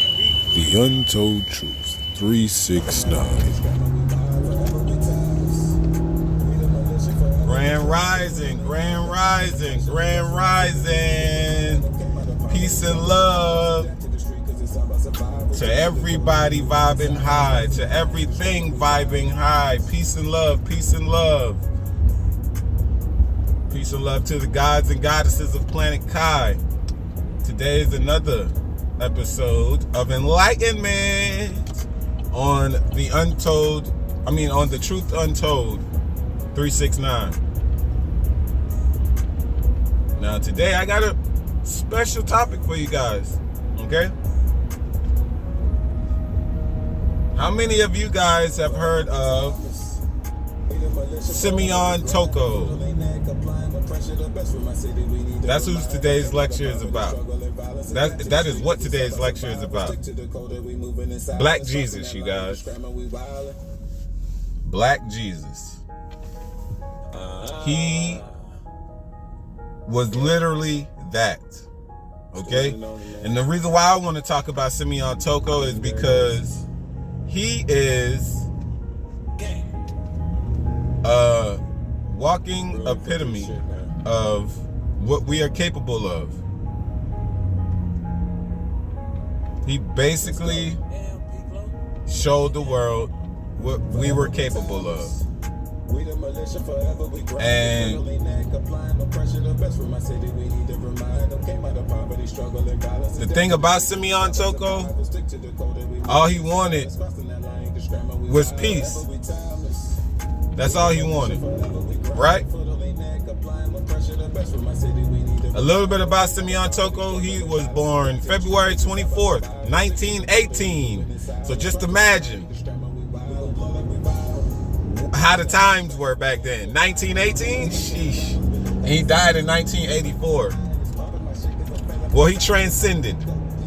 The Untold Truth 369. Grand rising, grand rising, grand rising. Peace and love to everybody vibing high, to everything vibing high. Peace and love, peace and love. Peace and love to the gods and goddesses of planet Kai. Today is another episode of enlightenment on the on the Truth Untold 369. Now today I got a special topic for you guys, okay? How many of you guys have heard of Simeon Toko? That's who today's lecture is about. That is what today's lecture is about. Black Jesus, you guys. Black Jesus. He was literally that. Okay? And the reason why I want to talk about Simeon Toko is because he is a walking epitome of what we are capable of. He basically showed the world what we were capable of. And the thing about Simeon Toko, all he wanted was peace. That's all he wanted, right? A little bit about Simeon Toko. He was born February 24th, 1918. So just imagine how the times were back then. 1918? Sheesh. And he died in 1984. Well, he transcended,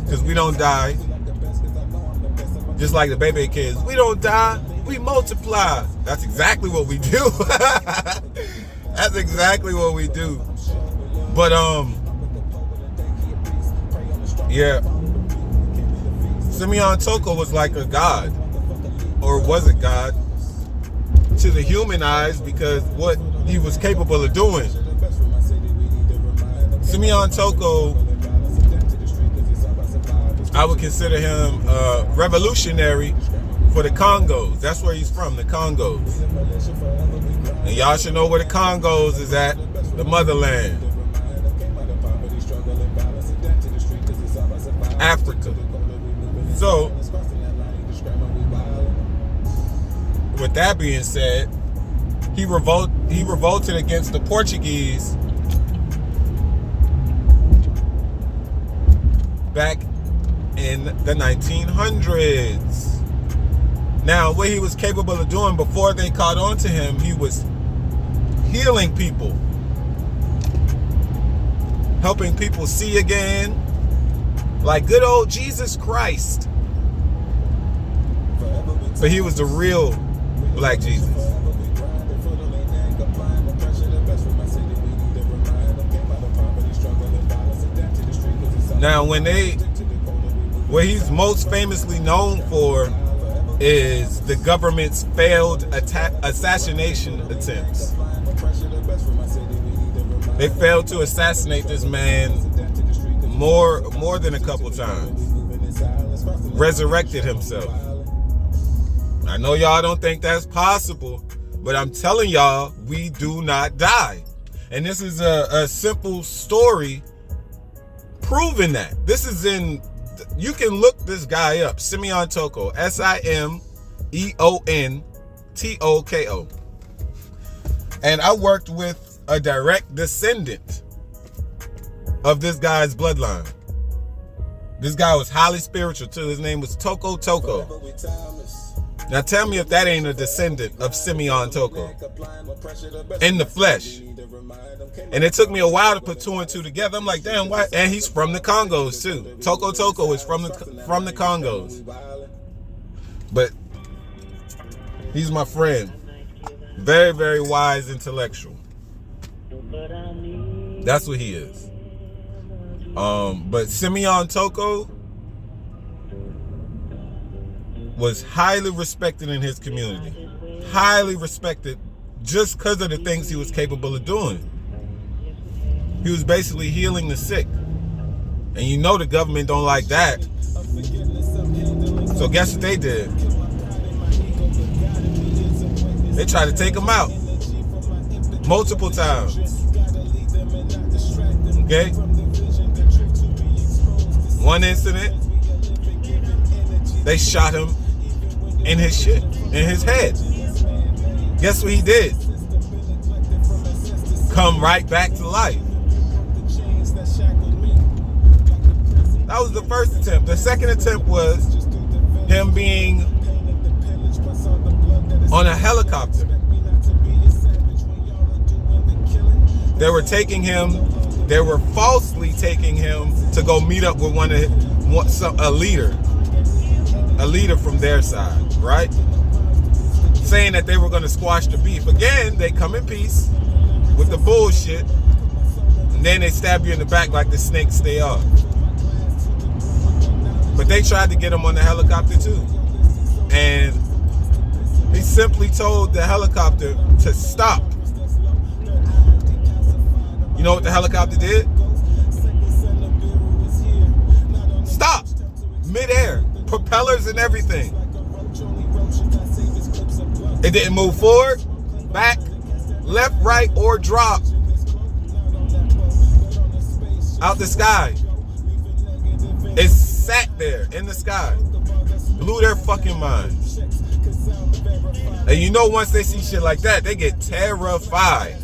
because we don't die. Just like the baby kids. We don't die, we multiply. That's exactly what we do. That's exactly what we do. But, yeah. Simeon Toko was like a god. Or was a god to the human eyes, because what he was capable of doing. Simeon Toko, I would consider him revolutionary for the Congos. That's where he's from, the Congos. And y'all should know where the Congos is at, the motherland. Africa. So, with that being said, he revolted against the Portuguese back in the 1900s. Now, what he was capable of doing before they caught on to him, he was healing people, helping people see again, like good old Jesus Christ. But he was the real Black Jesus. Now, what he's most famously known for is the government's failed assassination attempts. They failed to assassinate this man more than a couple times. Resurrected himself. I know y'all don't think that's possible, but I'm telling y'all, we do not die. And this is a simple story proving that. This is you can look this guy up, Simeon Toko, Simeon Toko. And I worked with a direct descendant of this guy's bloodline. This guy was highly spiritual too. His name was Toko. Now tell me if that ain't a descendant of Simeon Toko in the flesh. And it took me a while to put two and two together. I'm like, damn, why? And he's from the Congos too. Toko is from the Congos. But he's my friend. Very, very wise intellectual. That's what he is. But Simeon Toko was highly respected in his community. Highly respected just because of the things he was capable of doing. He was basically healing the sick. And you know the government don't like that. So guess what they did? They tried to take him out. Multiple times. Okay? One incident, they shot him in his shit, in his head. Guess what he did? Come right back to life. That was the first attempt. The second attempt was him being on a helicopter. They were taking him, they were falsely taking him to go meet up with a leader from their side, right? Saying that they were going to squash the beef. Again, they come in peace with the bullshit, and then they stab you in the back like the snakes stay off. But they tried to get him on the helicopter too. And he simply told the helicopter to stop. You know what the helicopter did? Stop. Mid-air. Propellers and everything. It didn't move forward, back, left, right, or drop out the sky. It sat there in the sky. Blew their fucking minds. And you know once they see shit like that, they get terrified.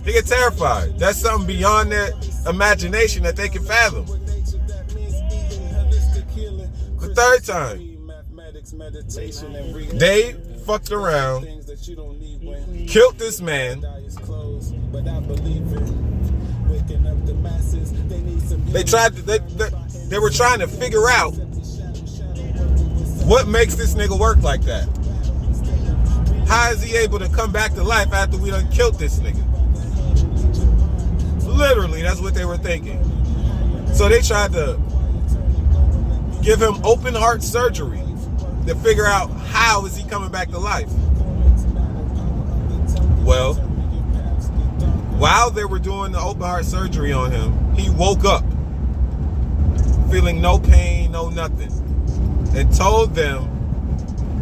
They get terrified. That's something beyond their imagination that they can fathom. The third time, they fucked around, killed this man. They were trying to figure out what makes this nigga work like that. How is he able to come back to life after we done killed this nigga? Literally, that's what they were thinking. So they tried to give him open heart surgery to figure out how is he coming back to life. Well, while they were doing the open heart surgery on him, he woke up feeling no pain, no nothing, and told them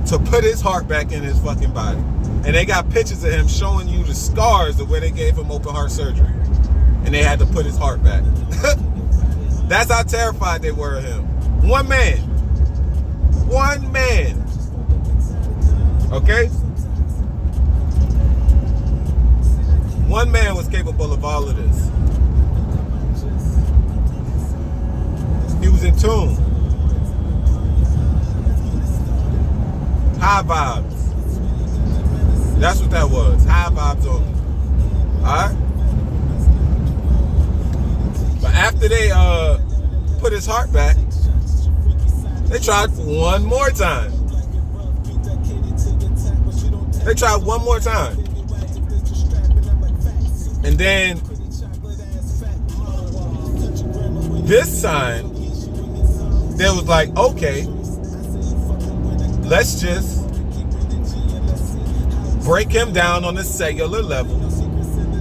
to put his heart back in his fucking body. And they got pictures of him showing you the scars of where they gave him open heart surgery. And they had to put his heart back. That's how terrified they were of him. One man. One man. Okay? One man was capable of all of this. He was in tune. High vibes. That's what that was. High vibes only. Alright? But after they put his heart back, they tried one more time. They tried one more time. And then this time, they was like, okay, let's just break him down on a cellular level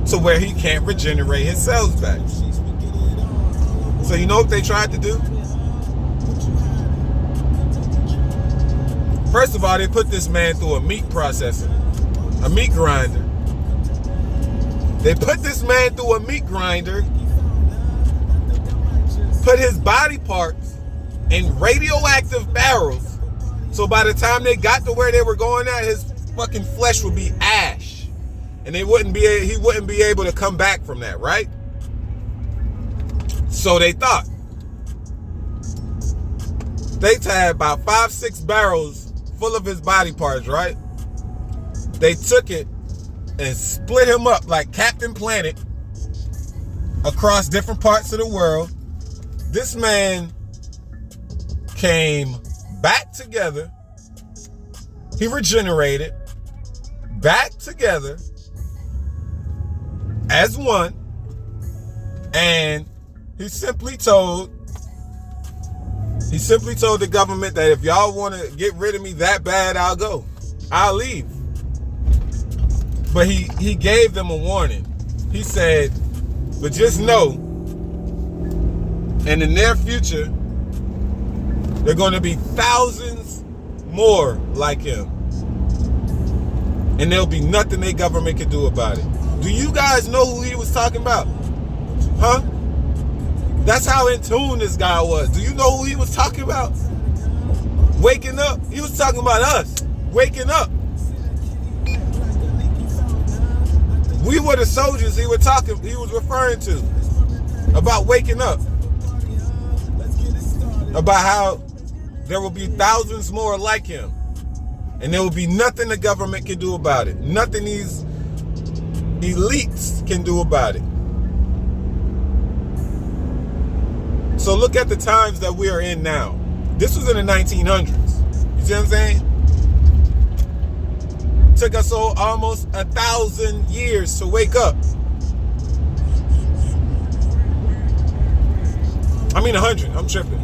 to where he can't regenerate his cells back. So you know what they tried to do? First of all, they put this man through a meat processor, a meat grinder. They put this man through a meat grinder, put his body parts in radioactive barrels, so by the time they got to where they were going at, his fucking flesh would be ash, and he wouldn't be able to come back from that, right? So they thought. They had about 5-6 barrels full of his body parts, right? They took it and split him up like Captain Planet across different parts of the world. This man came back together. He regenerated back together as one, and he simply told He simply told the government that if y'all want to get rid of me that bad, I'll go. I'll leave. But he gave them a warning. He said, but just know, in the near future, there are going to be thousands more like him. And there'll be nothing their government can do about it. Do you guys know who he was talking about? Huh? That's how in tune this guy was. Do you know who he was talking about? Waking up. He was talking about us. Waking up. We were the soldiers he was referring to. About waking up. About how there will be thousands more like him. And there will be nothing the government can do about it. Nothing these elites can do about it. So look at the times that we are in now. This was in the 1900s. You see what I'm saying? Took us almost 1,000 years to wake up. I mean 100. I'm tripping.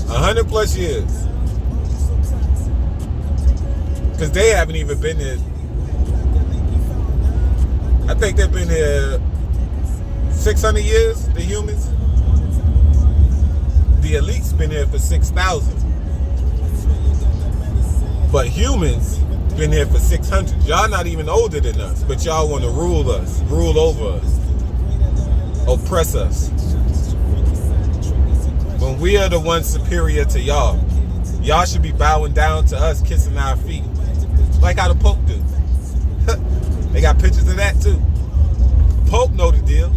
100 plus years. Because they haven't even been there. I think they've been here 600 years, the humans. The elite's been here for 6,000. But humans been here for 600. Y'all not even older than us, but y'all want to rule us, rule over us, oppress us. When we are the ones superior to y'all, y'all should be bowing down to us, kissing our feet. Like how the Pope do. They got pictures of that too. Pope know the deal.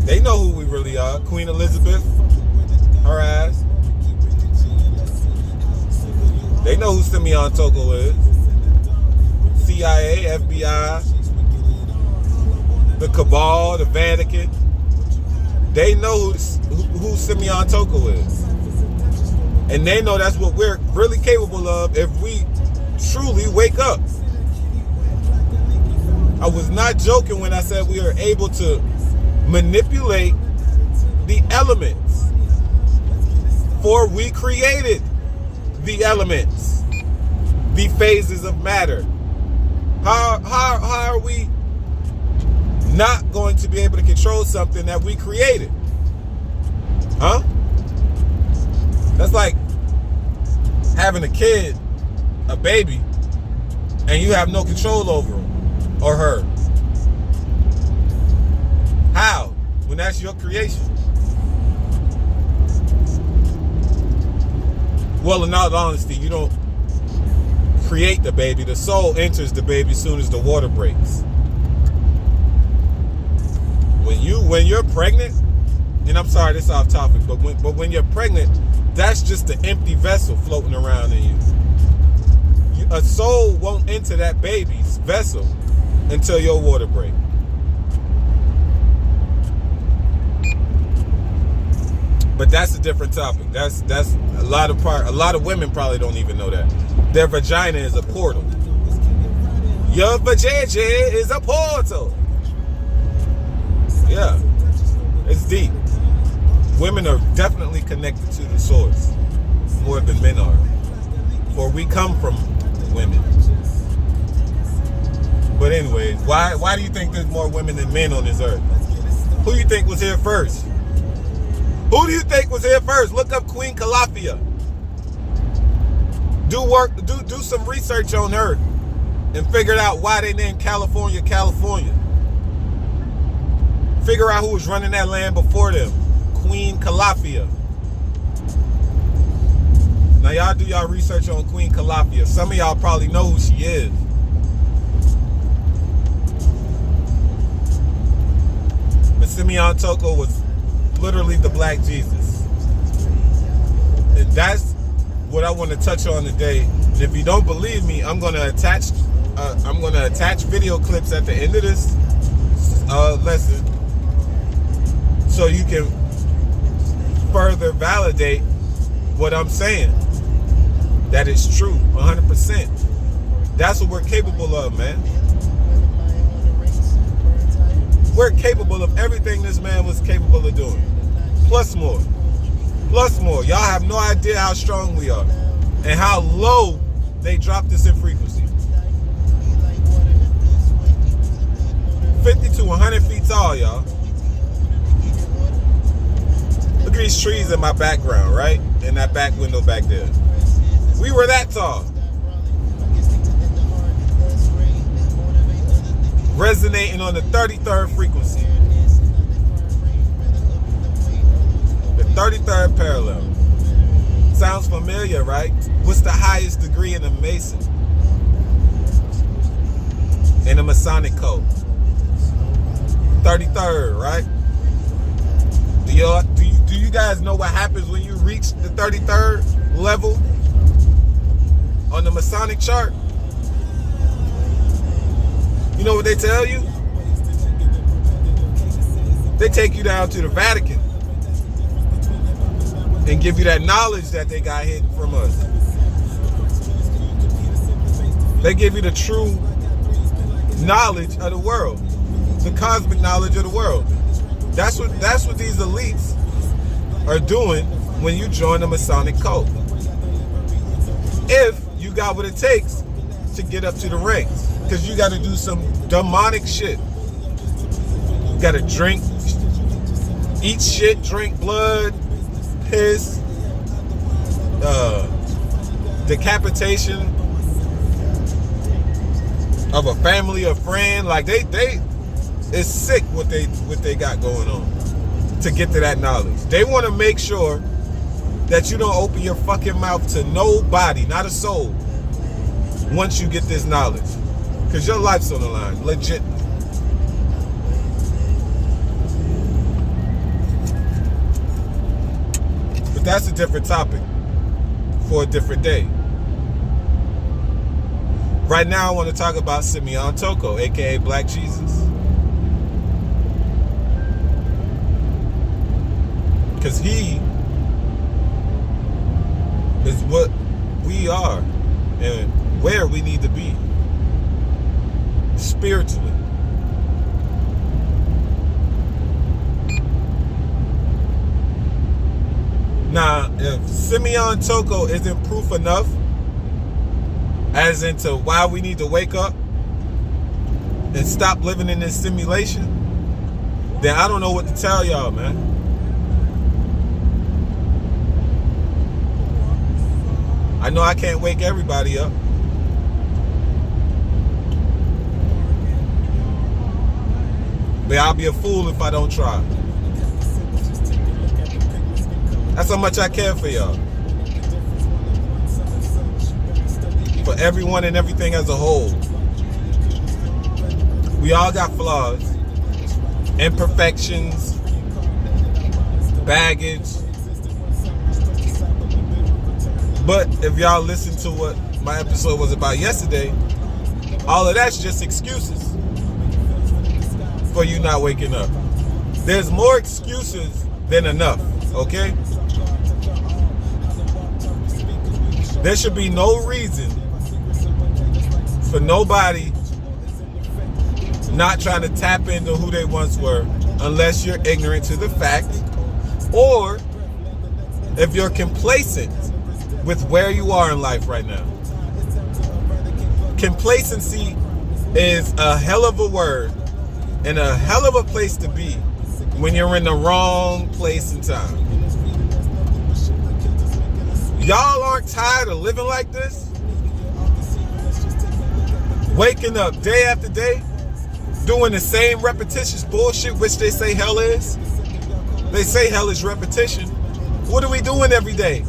They know who we really are. Queen Elizabeth, her ass. They know who Simeon Toko is. CIA, FBI, the cabal, the Vatican. They know who Simeon Toko is. And they know that's what we're really capable of if we truly wake up. I was not joking when I said we are able to manipulate the elements. For we created the elements, the phases of matter. How are we not going to be able to control something that we created? Huh? That's like having a kid, a baby, and you have no control over him or her. How? When that's your creation. Well, in all honesty, you don't create the baby. The soul enters the baby as soon as the water breaks. When you're pregnant, and I'm sorry, this is off topic, but when you're pregnant, that's just an empty vessel floating around in you. A soul won't enter that baby's vessel until your water break. But that's a different topic. That's a lot of women probably don't even know that. Their vagina is a portal. Your vagina is a portal. Yeah. It's deep. Women are definitely connected to the source more than men are. For we come from women. But anyway, why do you think there's more women than men on this earth? Who do you think was here first? Who do you think was here first? Look up Queen Calafia. Do some research on her and figure out why they named California, California. Figure out who was running that land before them. Queen Calafia. Now y'all do y'all research on Queen Calafia. Some of y'all probably know who she is. But Simeon Toko was literally the Black Jesus. And that's what I want to touch on today. And if you don't believe me, I'm gonna attach video clips at the end of this lesson so you can further validate what I'm saying. That is true, 100%. That's what we're capable of, man. we're capable of everything this man was capable of doing. Plus more. Plus more. Y'all have no idea how strong we are and how low they dropped us in frequency. 50 to 100 feet tall, y'all. Look at these trees in my background, right? In that back window back there. We were that tall. Resonating on the 33rd frequency. The 33rd parallel. Sounds familiar, right? What's the highest degree in a Mason? In a Masonic code? 33rd, right? Do you guys know what happens when you reach the 33rd level on the Masonic chart? You know what they tell you? They take you down to the Vatican and give you that knowledge that they got hidden from us. They give you the true knowledge of the world, the cosmic knowledge of the world. That's what these elites are doing when you join the Masonic cult. If you got what it takes to get up to the ranks. Because you got to do some demonic shit. You got to drink, eat shit, drink blood, piss, decapitation of a family or friend. Like they it's sick what they got going on to get to that knowledge. They want to make sure that you don't open your fucking mouth to nobody, not a soul, once you get this knowledge. Because your life's on the line, legit. But that's a different topic for a different day. Right now I want to talk about Simeon Toko, aka Black Jesus. Because he is what we are and where we need to be spiritually. Now, if Simeon Toko isn't proof enough as into why we need to wake up and stop living in this simulation, then I don't know what to tell y'all, man. I know I can't wake everybody up. But I'll be a fool if I don't try. That's how much I care for y'all. For everyone and everything as a whole. We all got flaws, imperfections, baggage. But if y'all listen to what my episode was about yesterday, all of that's just excuses for you not waking up. There's more excuses than enough, okay? There should be no reason for nobody not trying to tap into who they once were unless you're ignorant to the fact, or if you're complacent with where you are in life right now. Complacency is a hell of a word and a hell of a place to be when you're in the wrong place and time. Y'all aren't tired of living like this? Waking up day after day, doing the same repetitious bullshit, which they say hell is. They say hell is repetition. What are we doing every day?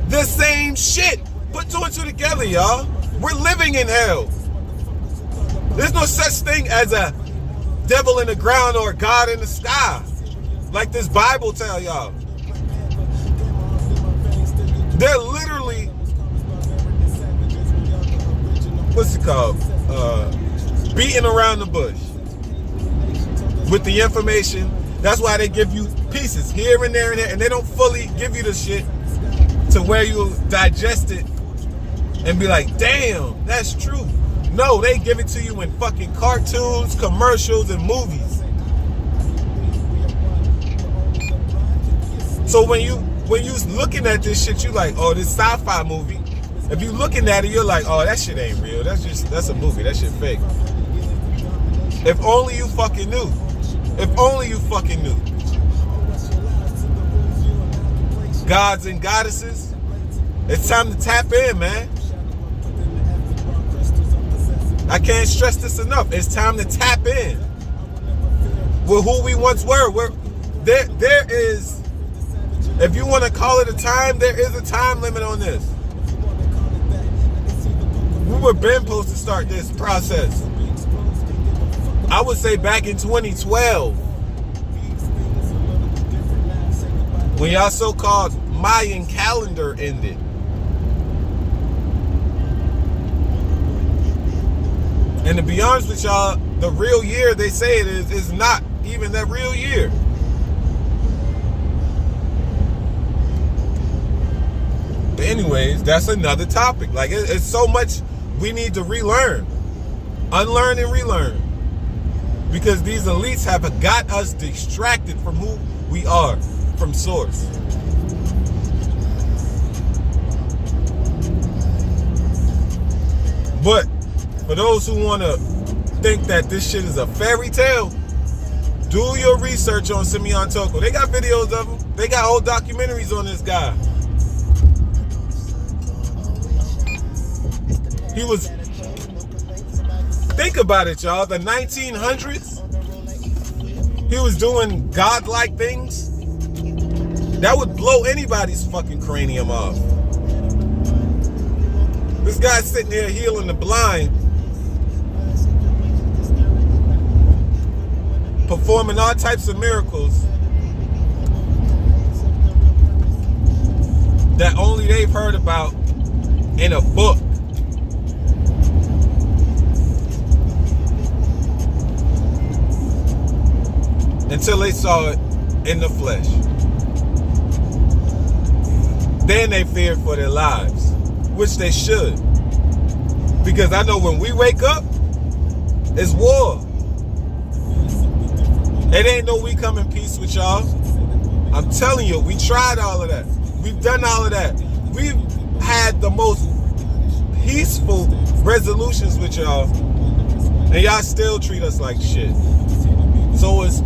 The same shit. Put two and two together, y'all. We're living in hell. There's no such thing as a devil in the ground or God in the sky, like this Bible tell y'all. They're literally, what's it called? Beating around the bush with the information. That's why they give you pieces here and there and there, and they don't fully give you the shit to where you digest it and be like, damn, that's true. No, they give it to you in fucking cartoons, commercials, and movies. So when you looking at this shit, you like, oh, this sci-fi movie. If you looking at it, you're like, oh, that shit ain't real. That's a movie. That shit fake. If only you fucking knew. If only you fucking knew. Gods and goddesses, it's time to tap in, man. I can't stress this enough. It's time to tap in with who we once were. There is, if you want to call it a time, there is a time limit on this. We were been supposed to start this process. I would say back in 2012, when y'all so-called Mayan calendar ended. And to be honest with y'all, the real year they say it is not even that real year. But anyways, that's another topic. Like, it's so much we need to relearn. Unlearn and relearn. Because these elites have got us distracted from who we are, from source. But for those who want to think that this shit is a fairy tale, do your research on Simeon Toko. They got videos of him. They got whole documentaries on this guy. He was, think about it, y'all, the 1900s, he was doing godlike things. That would blow anybody's fucking cranium off. This guy's sitting here healing the blind, performing all types of miracles that only they've heard about in a book. Until they saw it in the flesh. Then they feared for their lives, which they should. Because I know when we wake up, it's war. It ain't no we come in peace with y'all. I'm telling you, we tried all of that. We've done all of that. We've had the most peaceful resolutions with y'all, and y'all still treat us like shit. So it's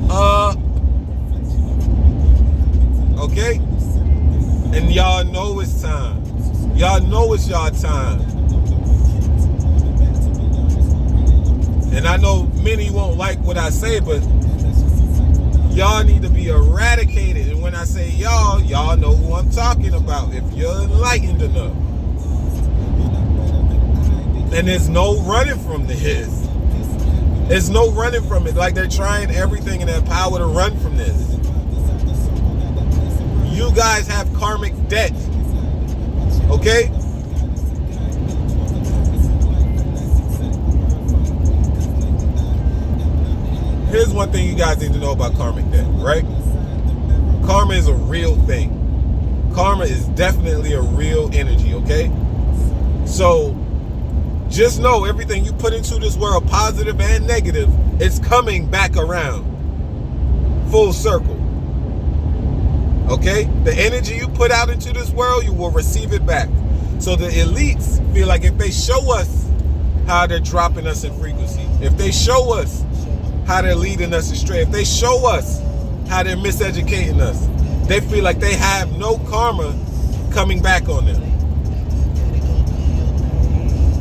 okay? And y'all know it's time. Y'all know it's y'all time. And I know many won't like what I say, but y'all need to be eradicated. And when I say y'all know who I'm talking about if you're enlightened enough. And there's no running from this. There's no running from it. Like, they're trying everything in their power to run from this. You guys have karmic debt. Okay? Here's one thing you guys need to know about karmic debt, right? Karma is a real thing. Karma is definitely a real energy, okay? So just know everything you put into this world, positive and negative, it's coming back around. Full circle. Okay? The energy you put out into this world, you will receive it back. So the elites feel like if they show us how they're dropping us in frequency, if they show us how they're leading us astray, if they show us how they're miseducating us, they feel like they have no karma coming back on them.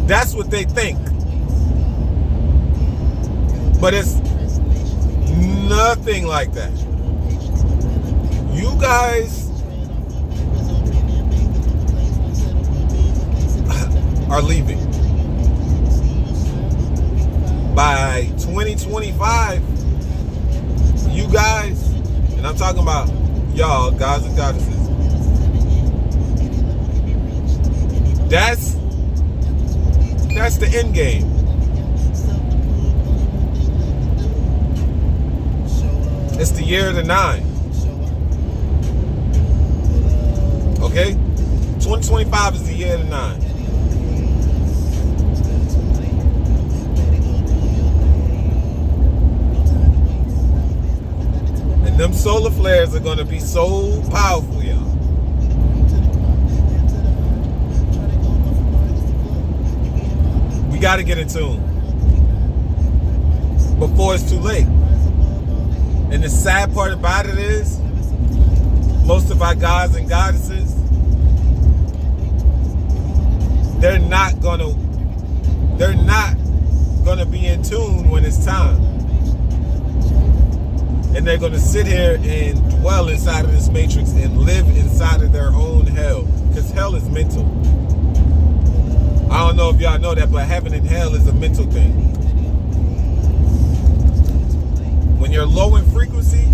That's what they think. But it's nothing like that. You guys are leaving. By 2025, you guys, and I'm talking about y'all, gods and goddesses, that's the end game. It's the year of the 9. Okay? 2025 is the year of the 9. And Them solar flares are going to be so powerful, y'all. We got to get in tune before it's too late. And the sad part about it is, most of our gods and goddesses, they're not gonna be in tune when it's time. And they're gonna sit here and dwell inside of this matrix and live inside of their own hell. Because hell is mental. I don't know if y'all know that, but heaven and hell is a mental thing. When you're low in frequency,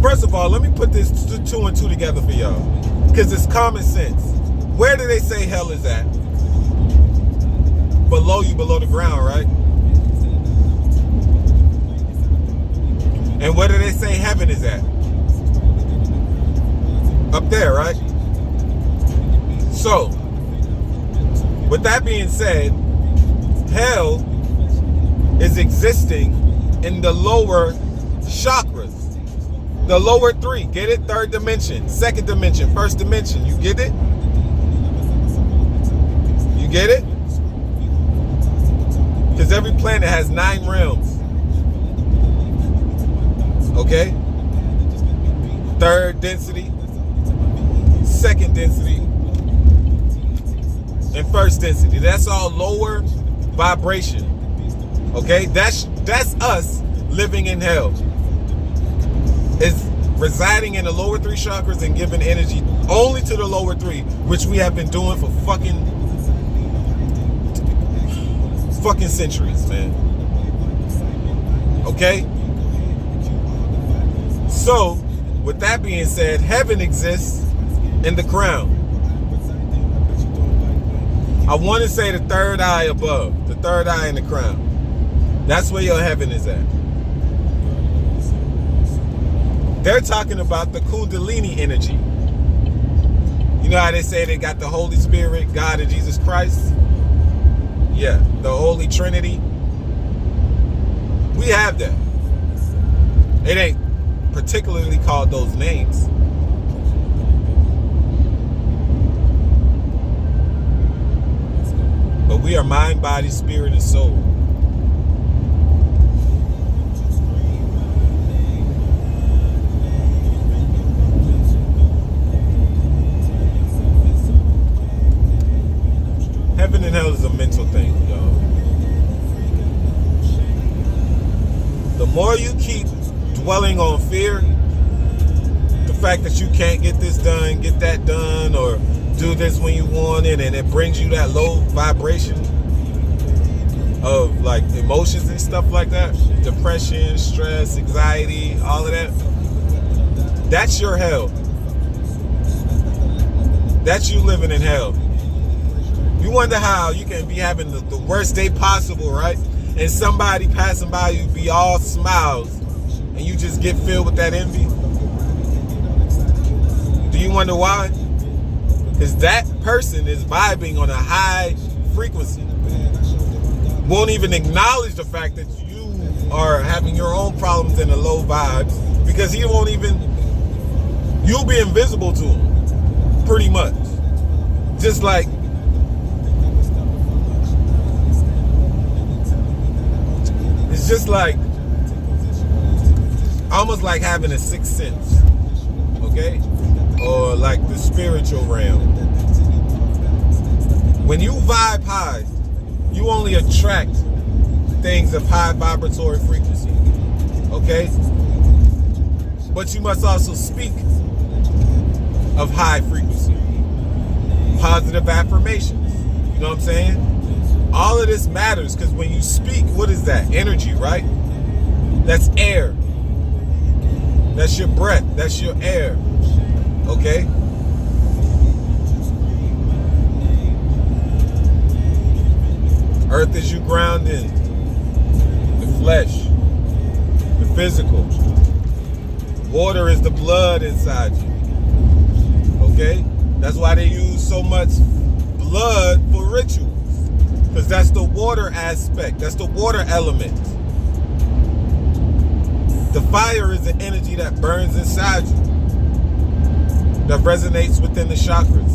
first of all, let me put this two and two together for y'all, because it's common sense. Where do they say hell is at? Below you, below the ground, right? And where do they say heaven is at? Up there, right? So, with that being said, hell is existing in the lower chakras. The lower three. Get it? Third dimension, second dimension, first dimension. You get it? You get it? Because every planet has 9 realms. Okay? Third density, second density, and first density. That's all lower vibration. Okay? That's us living in hell. It's residing in the lower 3 chakras and giving energy only to the lower 3, which we have been doing for fucking centuries, man. Okay? So, with that being said, heaven exists in the crown. I want to say the third eye above, the third eye in the crown. That's where your heaven is at. They're talking about the Kundalini energy. You know how they say they got the Holy Spirit, God, and Jesus Christ? Yeah, the Holy Trinity. We have that. It ain't particularly called those names. But we are mind, body, spirit, and soul. Heaven and hell is a mental thing, y'all. The more you keep dwelling on fear, the fact that you can't get this done, get that done, or do this when you want it, and it brings you that low vibration of like emotions and stuff like that, depression, stress, anxiety, all of that, that's your hell. That's you living in hell. You wonder how you can be having the worst day possible, right? And somebody passing by you be all smiles and you just get filled with that envy. Do you wonder why? Because that person is vibing on a high frequency. Won't even acknowledge the fact that you are having your own problems in the low vibes, because he won't even, you'll be invisible to him, pretty much. Just like, it's just like, almost like having a sixth sense, okay? Or like the spiritual realm. When you vibe high, you only attract things of high vibratory frequency, okay? But you must also speak of high frequency. Positive affirmations, you know what I'm saying? All of this matters, because when you speak, what is that? Energy, right? That's air. That's your breath. That's your air. Okay? Earth is you ground in. The flesh. The physical. Water is the blood inside you. Okay? That's why they use so much blood for rituals. Because that's the water aspect. That's the water element. The fire is the energy that burns inside you, that resonates within the chakras.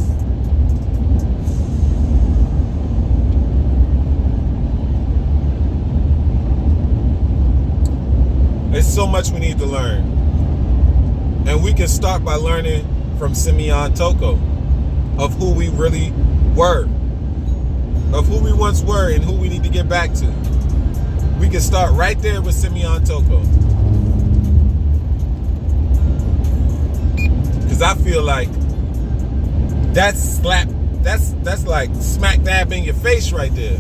There's so much we need to learn. And we can start by learning from Simeon Toko of who we really were, of who we once were and who we need to get back to. We can start right there with Simeon Toko. Because I feel like that's like smack dab in your face right there,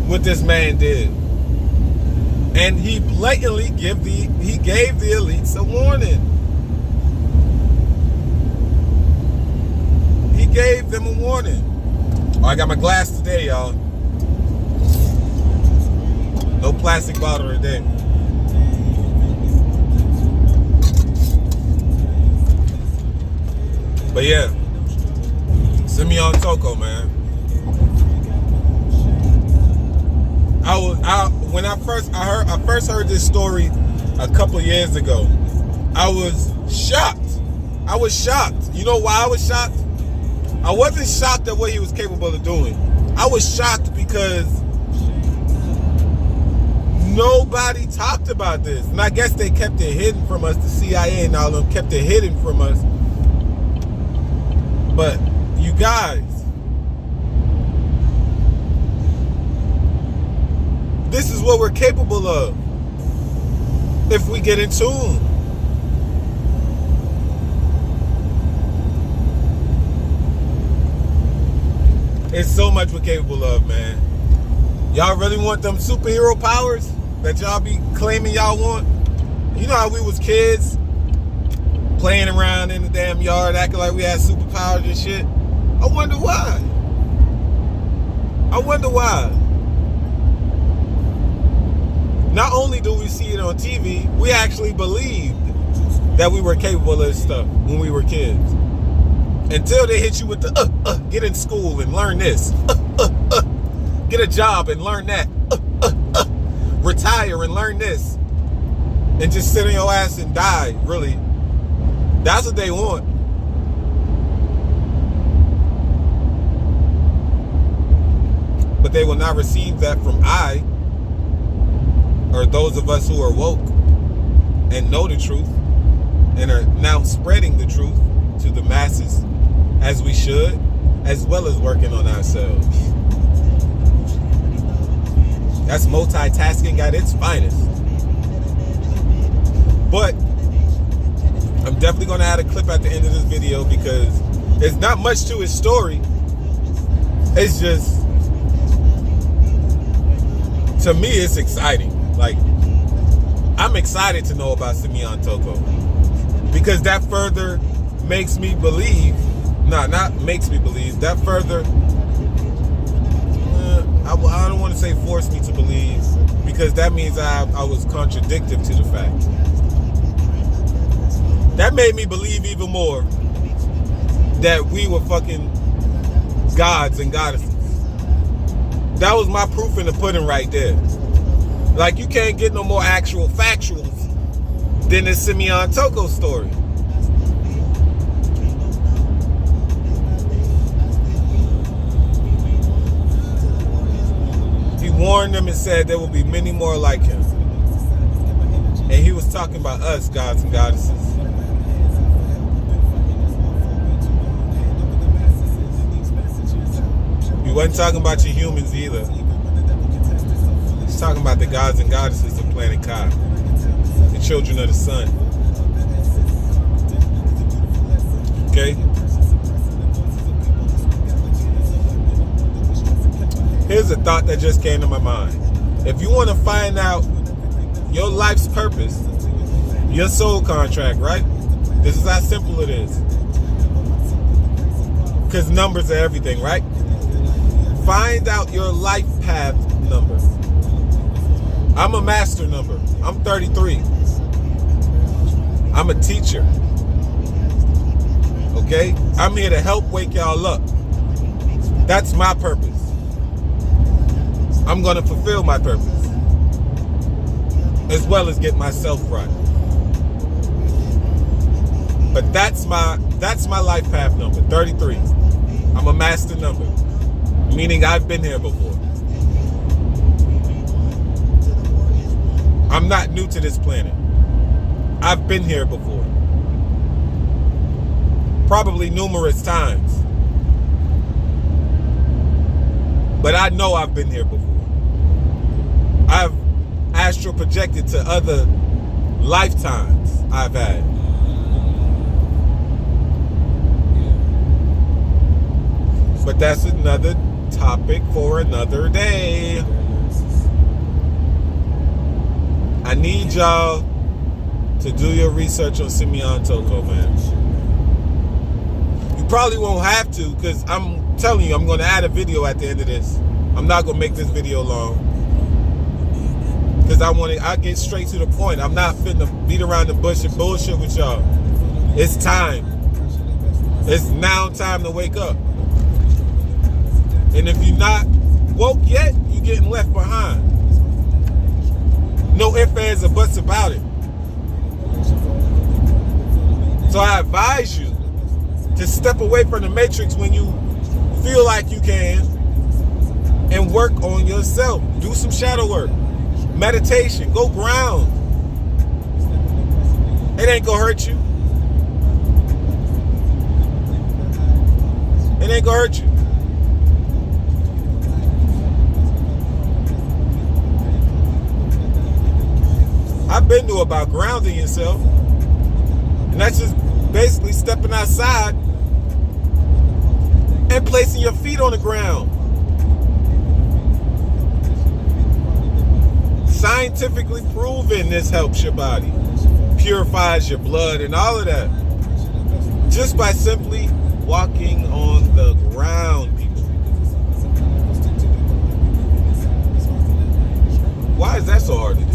what this man did. And he blatantly gave the elites a warning. He gave them a warning. Oh, I got my glass today, y'all. No plastic bottle today. But yeah, Simeon Toko, man. When I first heard this story a couple years ago, I was shocked. You know why I was shocked? I wasn't shocked at what he was capable of doing. I was shocked because nobody talked about this. And I guess they kept it hidden from us. The CIA and all of them kept it hidden from us. But you guys, this is what we're capable of if we get in tune. It's so much we're capable of, man. Y'all really want them superhero powers that y'all be claiming y'all want? You know how we was kids playing around in the damn yard acting like we had superpowers and shit? I wonder why. Not only do we see it on TV, we actually believed that we were capable of this stuff when we were kids. Until they hit you with the get in school and learn this. Get a job and learn that. Retire and learn this. And just sit on your ass and die, really. That's what they want. But they will not receive that from I, or those of us who are woke and know the truth and are now spreading the truth to the masses as we should, as well as working on ourselves. That's multitasking at its finest. But I'm definitely going to add a clip at the end of this video because there's not much to his story. It's just, to me, it's exciting. Like, I'm excited to know about Simeon Toko because that further makes me believe, not makes me believe, that further, I don't want to say force me to believe because that means I was contradictive to the fact. That made me believe even more that we were fucking gods and goddesses. That was my proof in the pudding right there. Like, you can't get no more actual factuals than the Simeon Toko story. He warned them and said there will be many more like him. And he was talking about us, gods and goddesses. He wasn't talking about you humans either. He's talking about the gods and goddesses of planet Kai, the children of the sun. Okay? Here's a thought that just came to my mind. If you want to find out your life's purpose, your soul contract, right? This is how simple it is. Because numbers are everything, right? Find out your life path number. I'm a master number. I'm 33. I'm a teacher. Okay? I'm here to help wake y'all up. That's my purpose. I'm going to fulfill my purpose, as well as get myself right. But that's my life path number, 33. I'm a master number, meaning I've been here before. I'm not new to this planet. I've been here before. Probably numerous times. But I know I've been here before. I've astral projected to other lifetimes I've had. But that's another topic for another day. I need y'all to do your research on Simeon Toko, man. You probably won't have to, because I'm telling you, I'm going to add a video at the end of this. I'm not going to make this video long, because I get straight to the point. I'm not finna beat around the bush and bullshit with y'all. It's time. It's now time to wake up. And if you're not woke yet, you're getting left behind. No ifs, ands, or buts about it. So I advise you to step away from the matrix when you feel like you can and work on yourself. Do some shadow work, meditation, go ground. It ain't gonna hurt you. It ain't gonna hurt you. I've been to about grounding yourself. And that's just basically stepping outside and placing your feet on the ground. Scientifically proven this helps your body, purifies your blood and all of that. Just by simply walking on the ground, people. Why is that so hard to do?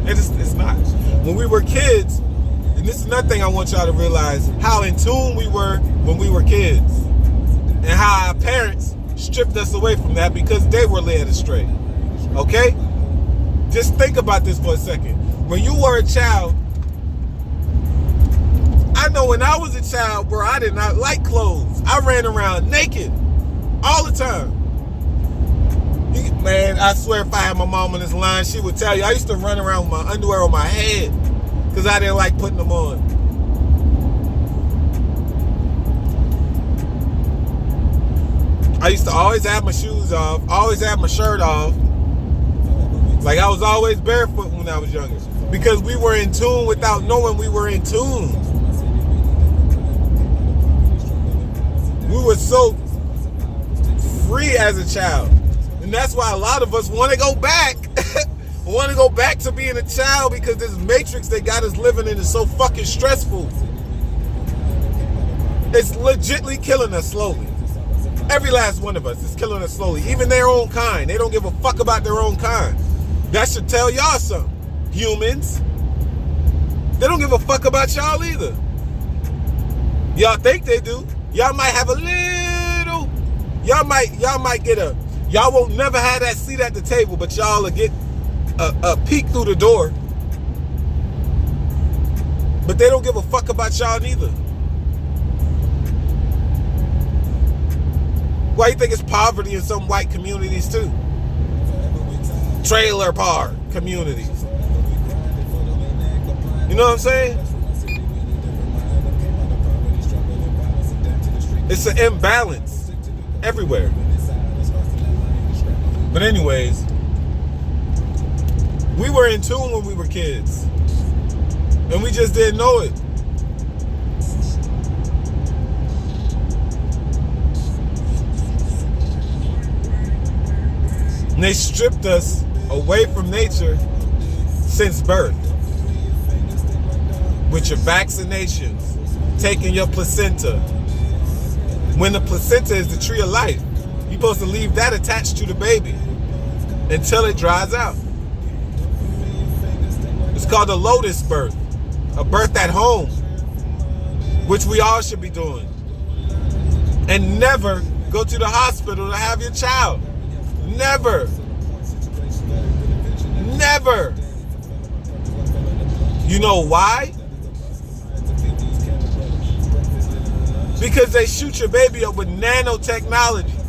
It's not. When we were kids, and this is another thing I want y'all to realize, how in tune we were when we were kids. And how our parents stripped us away from that because they were led astray. Okay? Just think about this for a second. When you were a child, I know when I was a child, bro, I did not like clothes. I ran around naked all the time. Man, I swear if I had my mom on this line, she would tell you, I used to run around with my underwear on my head because I didn't like putting them on. I used to always have my shoes off, always have my shirt off. Like I was always barefoot when I was younger because we were in tune without knowing we were in tune. We were so free as a child. And that's why a lot of us want to go back. Want to go back to being a child because this matrix they got us living in is so fucking stressful. It's legitly killing us slowly. Every last one of us is killing us slowly. Even their own kind. They don't give a fuck about their own kind. That should tell y'all something. Humans. They don't give a fuck about y'all either. Y'all think they do. Y'all might have a little. Y'all might get a. Y'all won't never have that seat at the table, but y'all will get a peek through the door. But they don't give a fuck about y'all neither. Why you think it's poverty in some white communities too? Trailer park communities. You know what I'm saying? It's an imbalance everywhere. But anyways, we were in tune when we were kids. And we just didn't know it. And they stripped us away from nature since birth. With your vaccinations, taking your placenta. When the placenta is the tree of life, you're supposed to leave that attached to the baby until it dries out. It's called a lotus birth, a birth at home, which we all should be doing. And never go to the hospital to have your child. Never. Never. You know why? Because they shoot your baby up with nanotechnology.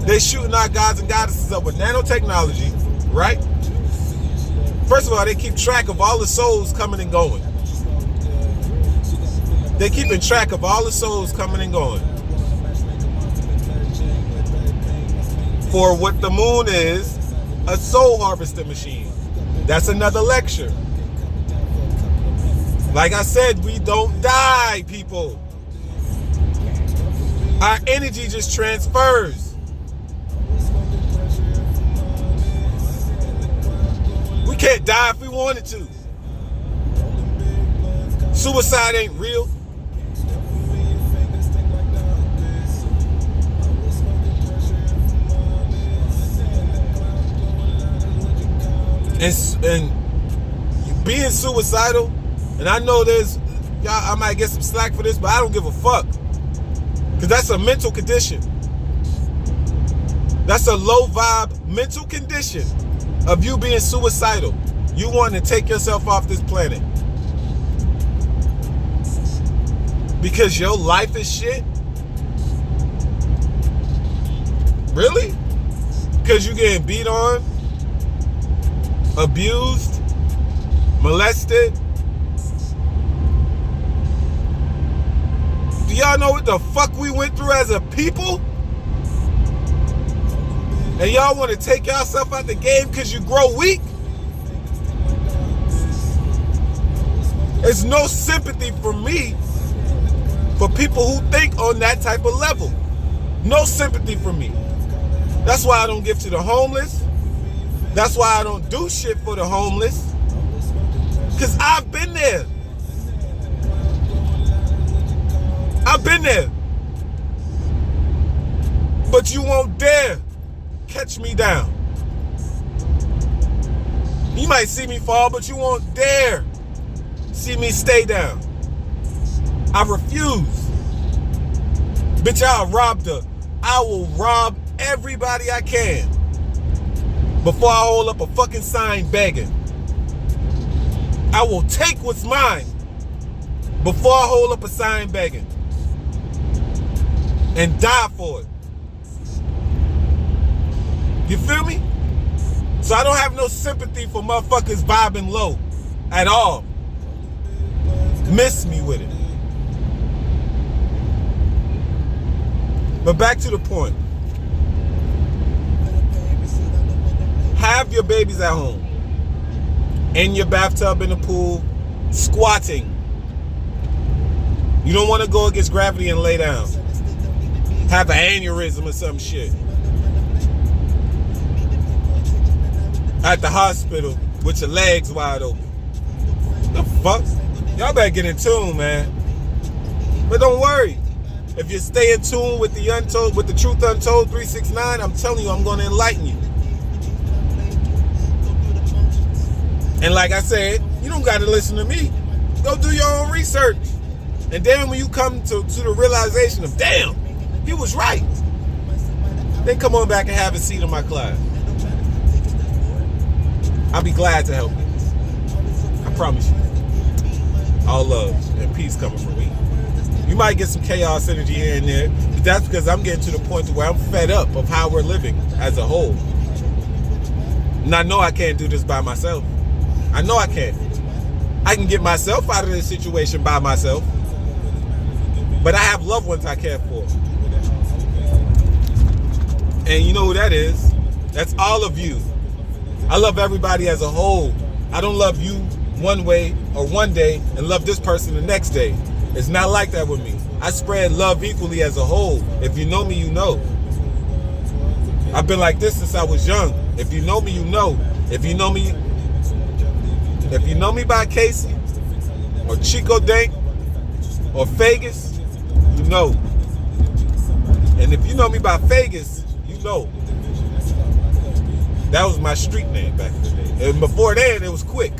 They shooting our gods and goddesses up with nanotechnology, right? First of all, they keep track of all the souls coming and going. They're keeping track of all the souls coming and going. For what the moon is, a soul harvesting machine. That's another lecture. Like I said, we don't die, people. Our energy just transfers. We can't die if we wanted to. Suicide ain't real. And being suicidal, and I know there's, y'all, I might get some slack for this, but I don't give a fuck. Because that's a mental condition. That's a low vibe mental condition of you being suicidal. You wanting to take yourself off this planet. Because your life is shit? Really? Because you getting beat on? Abused? Molested? Do y'all know what the fuck we went through as a people? And y'all want to take yourself out the game because you grow weak? There's no sympathy for me for people who think on that type of level. No sympathy for me. That's why I don't give to the homeless. That's why I don't do shit for the homeless. Because I've been there. I've been there. But you won't dare catch me down. You might see me fall, but you won't dare see me stay down. I refuse. Bitch, I will rob everybody I can before I hold up a fucking sign begging. I will take what's mine before I hold up a sign begging and die for it. You feel me? So I don't have no sympathy for motherfuckers vibing low at all. Miss me with it. But back to the point. Have your babies at home. In your bathtub, in the pool, squatting. You don't want to go against gravity and lay down. Have an aneurysm or some shit. At the hospital with your legs wide open. The fuck? Y'all better get in tune, man. But don't worry. If you stay in tune with the Untold, with the Truth Untold 369, I'm telling you, I'm going to enlighten you. And like I said, you don't got to listen to me. Go do your own research. And then when you come to the realization of, damn, he was right, then come on back and have a seat in my class. I'll be glad to help you. I promise you. All love and peace coming from me. You might get some chaos energy here and there, but that's because I'm getting to the point where I'm fed up of how we're living as a whole. And I know I can't do this by myself. I know I can't. I can get myself out of this situation by myself, but I have loved ones I care for. And you know who that is? That's all of you. I love everybody as a whole. I don't love you one way or one day and love this person the next day. It's not like that with me. I spread love equally as a whole. If you know me, you know. I've been like this since I was young. If you know me, you know. If you know me by Casey or Chico Dank or Vegas, you know. And if you know me by Vegas, you know. That was my street name back in the day. And before then, it was Quick.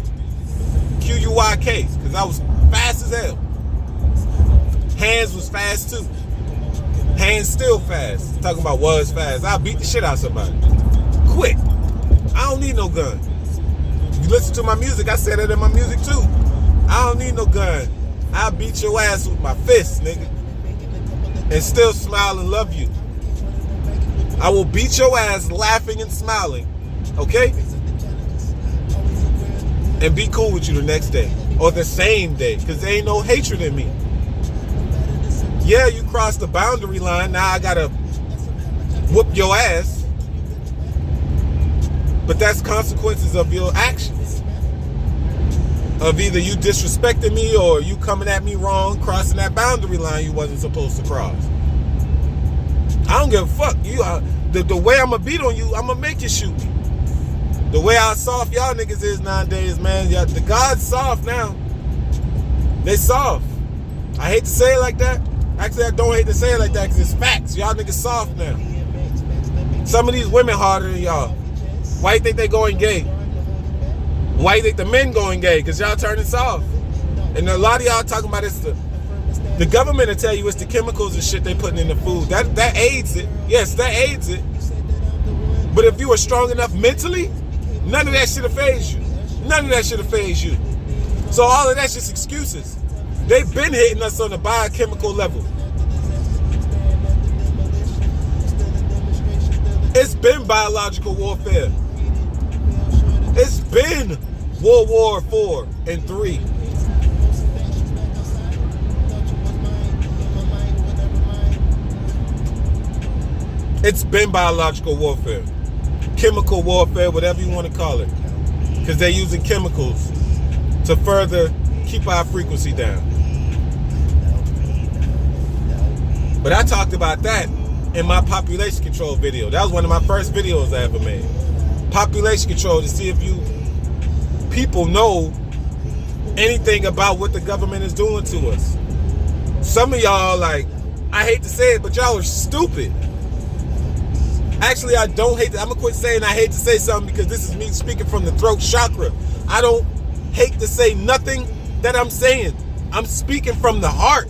Q-U-Y-K, because I was fast as hell. Hands was fast too. Hands still fast. Talking about was fast. I'll beat the shit out of somebody. Quick. I don't need no gun. You listen to my music, I say that in my music too. I don't need no gun. I'll beat your ass with my fist, nigga. And still smile and love you. I will beat your ass laughing and smiling. Okay? And be cool with you the next day. Or the same day. Because there ain't no hatred in me. Yeah, you crossed the boundary line. Now I gotta whoop your ass. But that's consequences of your actions. Of either you disrespecting me or you coming at me wrong, crossing that boundary line you wasn't supposed to cross. I don't give a fuck. The way I'm gonna beat on you, I'm gonna make you shoot me. The way how soft y'all niggas is nowadays, man. The God's soft now. They soft. I hate to say it like that. Actually, I don't hate to say it like that because it's facts. Y'all niggas soft now. Some of these women harder than y'all. Why you think they going gay? Why you think the men going gay? Because y'all turning soft. And a lot of y'all talking about it's the government will tell you it's the chemicals and shit they putting in the food. That aids it. Yes, that aids it. But if you were strong enough mentally, none of that shit will phase you. None of that shit will phase you. So all of that's just excuses. They've been hitting us on the biochemical level. It's been biological warfare. It's been World War IV and III. It's been biological warfare. Chemical warfare, whatever you want to call it. Because they're using chemicals to further keep our frequency down. But I talked about that in my population control video. That was one of my first videos I ever made. Population control, to see if you people know anything about what the government is doing to us. Some of y'all, like, I hate to say it, but y'all are stupid. Actually, I don't hate to, I'm gonna quit saying I hate to say something because this is me speaking from the throat chakra. I don't hate to say nothing that I'm saying. I'm speaking from the heart.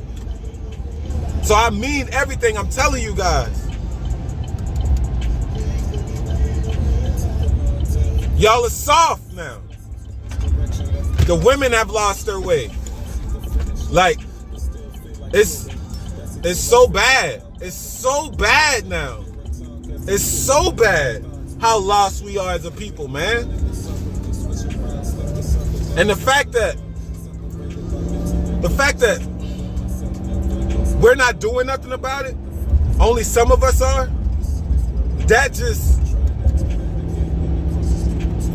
So I mean everything I'm telling you guys. Y'all are soft now. The women have lost their way. Like, it's so bad. It's so bad now. It's so bad how lost we are as a people, man. And the fact that we're not doing nothing about it, only some of us are,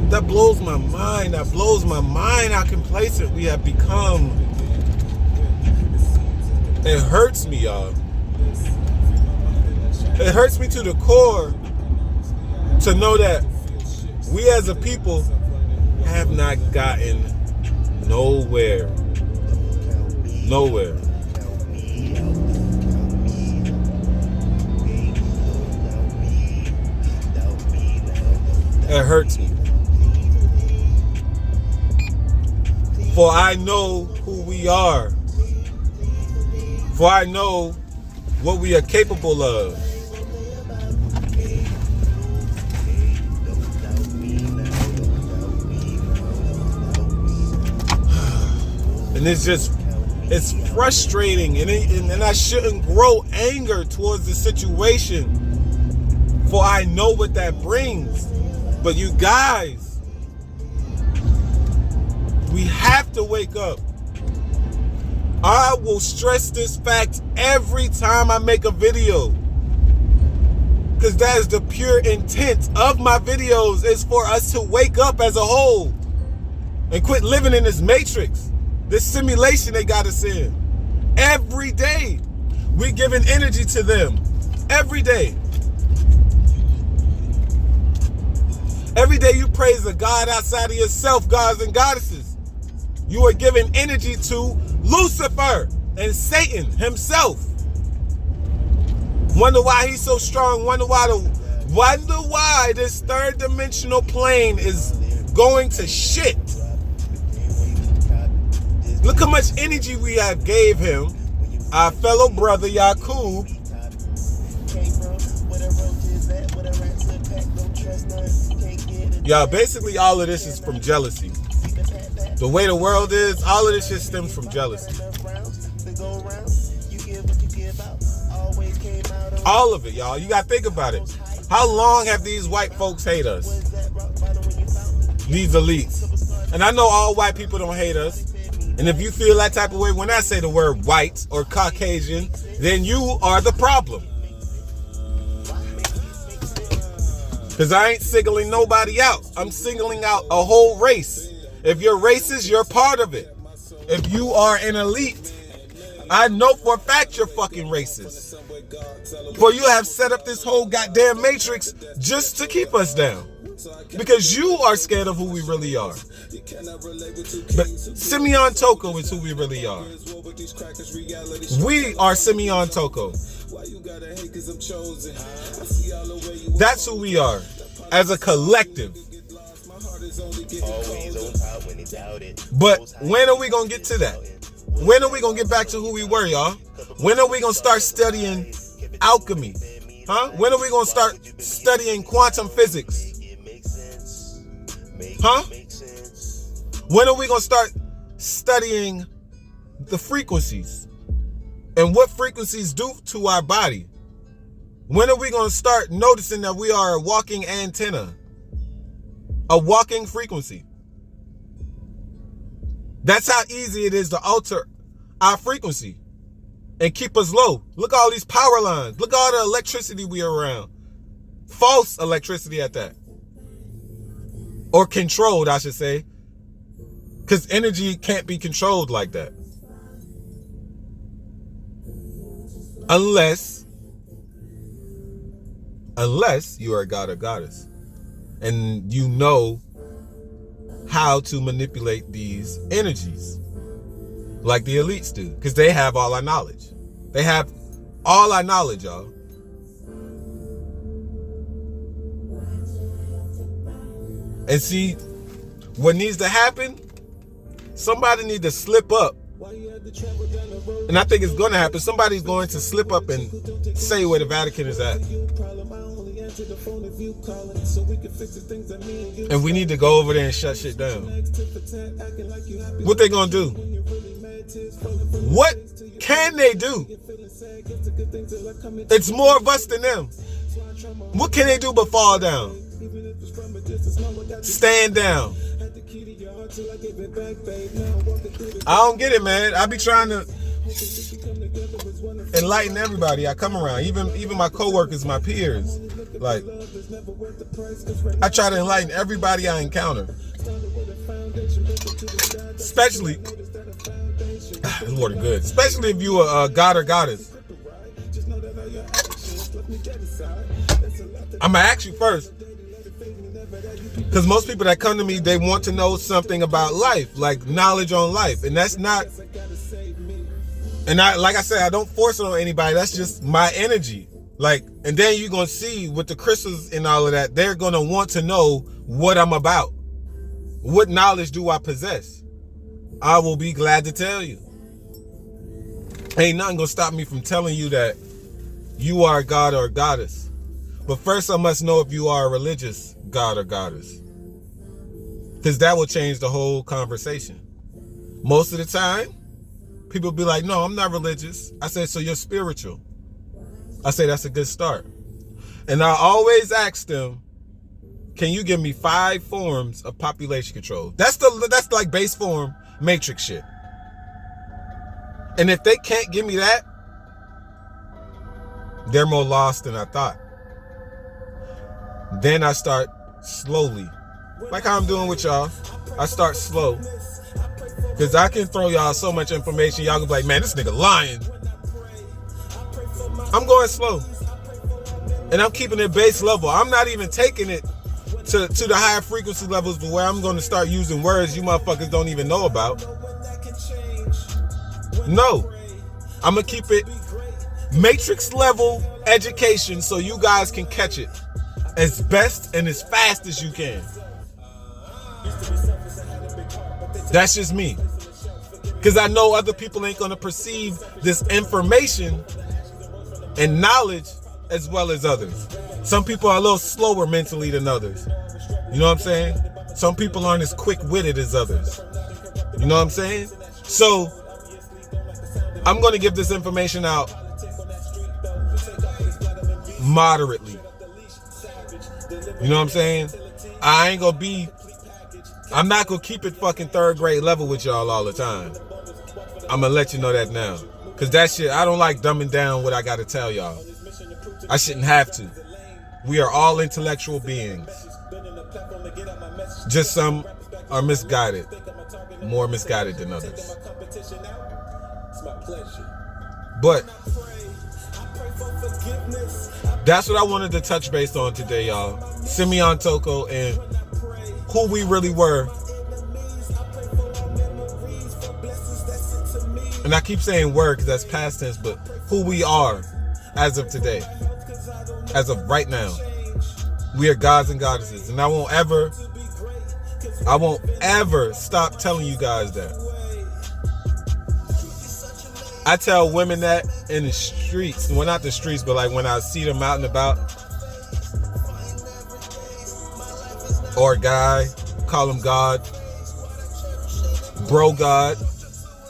that blows my mind. That blows my mind how complacent we have become. It hurts me, y'all. It hurts me to the core to know that we as a people have not gotten nowhere. Nowhere. It hurts me. For I know who we are. For I know what we are capable of. And it's frustrating, and I shouldn't grow anger towards the situation, for I know what that brings. But you guys, we have to wake up. I will stress this fact every time I make a video, because that is the pure intent of my videos, is for us to wake up as a whole and quit living in this matrix, this simulation they got us in. Every day we're giving energy to them. Every day. Every day you praise a God outside of yourself, gods and goddesses. You are giving energy to Lucifer and Satan himself. Wonder why he's so strong. Wonder why this third dimensional plane is going to shit. Look how much energy we have gave him, our fellow brother Yakub. Y'all, basically all of this is from jealousy. the way the world is, all of this shit stems from jealousy. All of it, y'all. You gotta think about it. How long have these white folks hate us? These elites. And I know all white people don't hate us. And if you feel that type of way when I say the word white or Caucasian, then you are the problem. Because I ain't singling nobody out. I'm singling out a whole race. If you're racist, you're part of it. If you are an elite, I know for a fact you're fucking racist. For you have set up this whole goddamn matrix just to keep us down. Because you are scared of who we really are. But Simeon Toko is who we really are. We are Simeon Toko. That's who we are as a collective. But when are we going to get to that? When are we going to get back to who we were, y'all? When are we going to start studying alchemy? Huh? When are we going to start studying quantum physics? Huh? When are we going to start studying the frequencies and what frequencies do to our body? When are we going to start noticing that we are a walking antenna, a walking frequency? That's how easy it is to alter our frequency and keep us low. Look at all these power lines. Look at all the electricity we are around. False electricity at that. Or controlled, I should say. Because energy can't be controlled like that. Unless you are a god or goddess. And you know how to manipulate these energies. Like the elites do. Because they have all our knowledge. They have all our knowledge, y'all. And see, what needs to happen, somebody needs to slip up. And I think it's going to happen. Somebody's going to slip up and say where the Vatican is at. And we need to go over there and shut shit down. What they going to do? What can they do? It's more of us than them. What can they do but fall down? Stand down. I don't get it, man. I be trying to enlighten everybody I come around, even my coworkers, my peers. Like, I try to enlighten everybody I encounter. Especially, this water good. Especially if you are a god or goddess. I'm gonna ask you first. Because most people that come to me, they want to know something about life, like knowledge on life. And that's not, and like I said, I don't force it on anybody. That's just my energy. Like, and then you're going to see with the crystals and all of that, they're going to want to know what I'm about. What knowledge do I possess? I will be glad to tell you. Ain't nothing going to stop me from telling you that you are a god or a goddess. But first I must know if you are a religious god or goddess. Because that will change the whole conversation. Most of the time, people be like, no, I'm not religious. I say, so you're spiritual. I say, that's a good start. And I always ask them, can you give me 5 forms of population control? That's like base form matrix shit. And if they can't give me that, they're more lost than I thought. Then I start slowly. Like how I'm doing with y'all. I start slow. Because I can throw y'all so much information, y'all can be like, man, this nigga lying. I'm going slow. And I'm keeping it base level. I'm not even taking it to the higher frequency levels where I'm going to start using words you motherfuckers don't even know about. No. I'm going to keep it matrix level education so you guys can catch it as best and as fast as you can. That's just me. Because I know other people ain't going to perceive this information and knowledge as well as others. Some people are a little slower mentally than others. You know what I'm saying? Some people aren't as quick-witted as others. You know what I'm saying? So I'm going to give this information out moderately. You know what I'm saying? I'm not going to keep it fucking third grade level with y'all all the time. I'm going to let you know that now. Because that shit, I don't like dumbing down what I got to tell y'all. I shouldn't have to. We are all intellectual beings. Just some are misguided. More misguided than others. But that's what I wanted to touch base on today, y'all. Simeon Toko and who we really were. And I keep saying were because that's past tense, but who we are as of today. As of right now. We are gods and goddesses. And I won't ever stop telling you guys that. I tell women that in the streets. Well, not the streets, but like when I see them out and about. Or a guy, call him God. Bro God.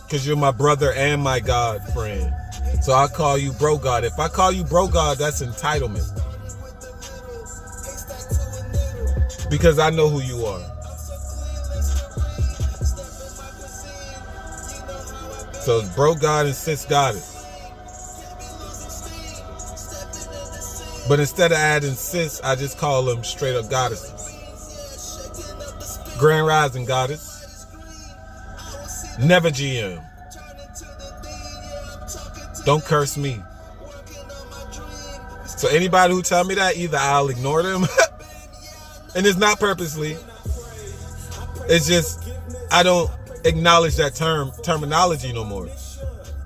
Because you're my brother and my God friend. So I call you bro God. If I call you bro God, that's entitlement. Because I know who you are. So it's bro God and sis goddess. But instead of adding sis, I just call them straight up goddesses. Grand Rising goddess. Never GM. Don't curse me. So anybody who tell me that, either I'll ignore them. And it's not purposely. It's just, I don't acknowledge that terminology no more.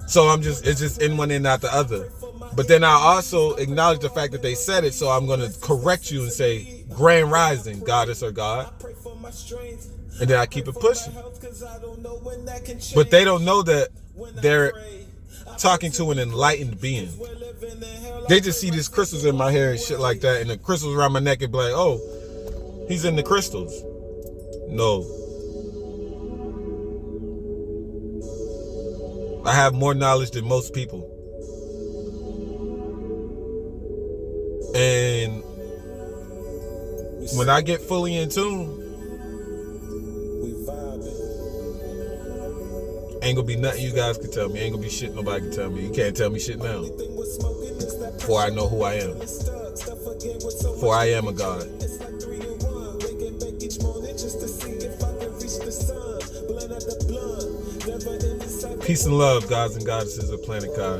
So it's just in one and out the other. But then I also acknowledge the fact that they said it, so I'm going to correct you and say Grand Rising, goddess or God. And then I keep it pushing. But they don't know that they're talking to an enlightened being. They just see these crystals in my hair and shit like that, and the crystals around my neck and be like, oh, he's in the crystals. No. I have more knowledge than most people. And when I get fully in tune, ain't gonna be nothing you guys can tell me. Ain't gonna be shit nobody can tell me. You can't tell me shit now. For I know who I am. For I am a God. Peace and love, gods and goddesses of Planet Kai.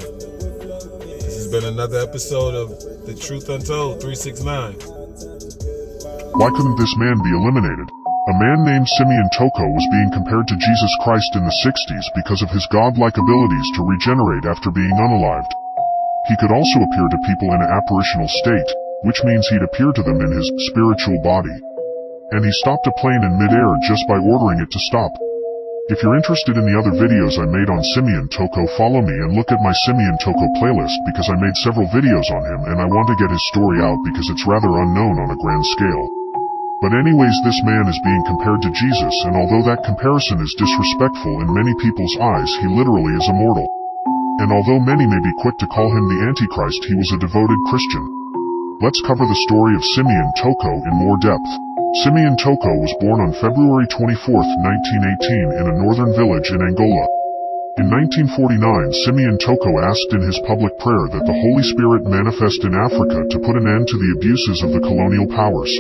This has been another episode of The Truth Untold 369. Why couldn't this man be eliminated? A man named Simeon Toko was being compared to Jesus Christ in the 60s because of his godlike abilities to regenerate after being unalived. He could also appear to people in an apparitional state, which means he'd appear to them in his spiritual body. And he stopped a plane in midair just by ordering it to stop. If you're interested in the other videos I made on Simeon Toko, follow me and look at my Simeon Toko playlist because I made several videos on him and I want to get his story out because it's rather unknown on a grand scale. But anyways, this man is being compared to Jesus, and although that comparison is disrespectful in many people's eyes, he literally is immortal. And although many may be quick to call him the Antichrist, he was a devoted Christian. Let's cover the story of Simeon Toko in more depth. Simeon Toko was born on February 24, 1918 in a northern village in Angola. In 1949, Simeon Toko asked in his public prayer that the Holy Spirit manifest in Africa to put an end to the abuses of the colonial powers.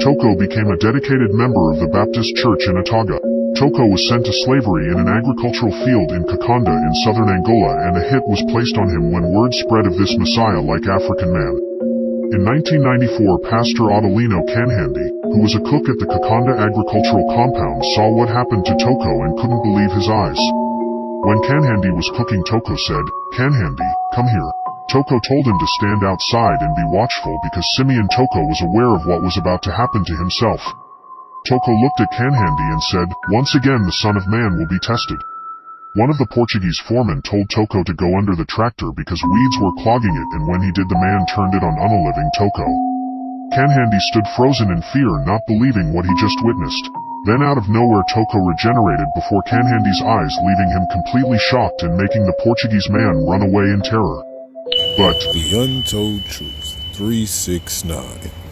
Toko became a dedicated member of the Baptist Church in Otaga. Toko was sent to slavery in an agricultural field in Kakonda in southern Angola, and a hit was placed on him when word spread of this Messiah-like African man. In 1994, Pastor Adelino Kanhandy, who was a cook at the Kakonda agricultural compound, saw what happened to Toko and couldn't believe his eyes. When Kanhandy was cooking, Toko said, "Kanhandy, come here." Toko told him to stand outside and be watchful because Simeon Toko was aware of what was about to happen to himself. Toko looked at Kanhandy and said, "Once again the Son of Man will be tested." One of the Portuguese foremen told Toko to go under the tractor because weeds were clogging it, and when he did, the man turned it on unaliving Toko. Kanhandy stood frozen in fear, not believing what he just witnessed. Then out of nowhere Toko regenerated before Kanhandi's eyes, leaving him completely shocked and making the Portuguese man run away in terror. But The Untold Truth 369.